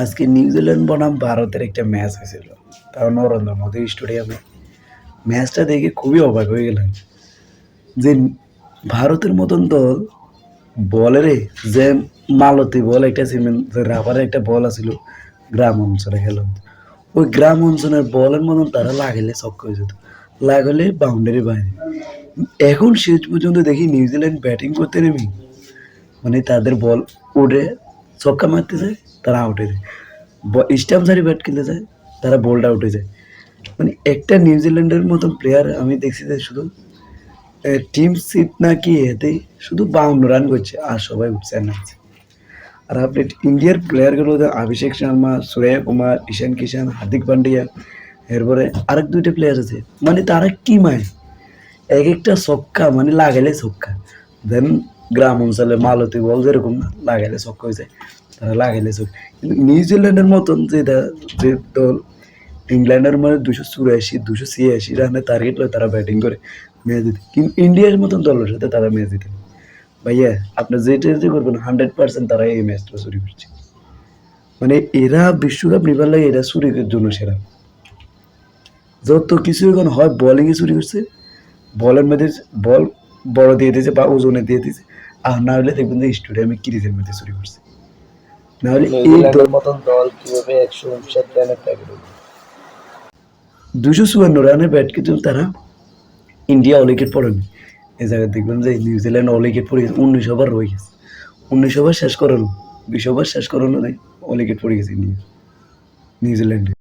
আজকে নিউজিল্যান্ড বনাম ভারতের একটা ম্যাচ হয়েছিল, তাও নরেন্দ্র মোদী স্টেডিয়ামে। ম্যাচটা দেখে খুবই অবাক হয়ে গেলাম যে ভারতের মতন দল বলেরে যে মালতী বল একটা সিমেন্ট রাবারের একটা বল আছিল গ্রাম অঞ্চলে খেলা হতো। ওই গ্রাম অঞ্চলের বলের মতন তারা লাগাইলে ছক্কা হয়ে যেত, লাগালে বাউন্ডারি বাইরে। এখন শেষ পর্যন্ত দেখি নিউজিল্যান্ড ব্যাটিং করতে নেমে মানে তাদের বল উড়ে ছক্কা মারতে যায়, তারা আউট হয়ে যায়। স্টাম্প সারি ব্যাট খেলতে যায়, তারা বোল্ড আউট হয়ে যায়। মানে একটা নিউজিল্যান্ডের মতন প্লেয়ার আমি দেখছি যে শুধু টিম সিট না কি এতেই শুধু 52 রান করছে আর সবাই উঠছে আর নামছে। আর আপনি ইন্ডিয়ার প্লেয়ারগুলো অভিষেক শর্মা, সূর্য কুমার, ঈশান কিষান, হার্দিক পান্ডিয়া, এরপরে আরেক দুইটা প্লেয়ার আছে, মানে তারা কি মায় এক একটা ছক্কা মানে লাগাইলে ছক্কা। দেন গ্রাম অঞ্চলে মালতী বল যেরকম না লাগাইলে ছক্কা হয়ে যায়, তারা লাগাইলে ছক্কা। কিন্তু নিউজিল্যান্ডের মতন যে দল ইংল্যান্ডের মানে 284 286 রানের টার্গেট লয়, তারা ব্যাটিং করে ম্যাচ জিতে। কিন্তু ইন্ডিয়ার মতন দলের সাথে তারা ম্যাচ জিতে না। ভাইয়া আপনি যেটা যে করবেন 100% তারা এই ম্যাচটা চুরি করছে। মানে এরা বিশ্বকাপ নিবার লাগে এরা চুরির জন্য সেরা। যত কিছু এখন হয় বোলিংয়ে চুরি করছে, বলের মধ্যে বল বড় দিয়ে দিয়েছে বা ওজনে দিয়ে দিয়েছে, আর না হলে দেখবেন যে স্টেডিয়ামে ক্রিজের মধ্যে চুরি করছে। না হলে এই নিউজিল্যান্ডের মতন দল কিভাবে 159 রানের টার্গেট? 254 রানের ব্যাট কিন্তু তারা ইন্ডিয়া অল উইকেট পড়েনি। এই জায়গায় দেখবেন যে নিউজিল্যান্ড অল উইকেট পড়ে গেছে, 19 ওভার রয়ে গেছে। 19 ওভার শেষ করানো, 20 ওভার শেষ করানো নেই, অল উইকেট পড়ে গেছে ইন্ডিয়া নিউজিল্যান্ডে।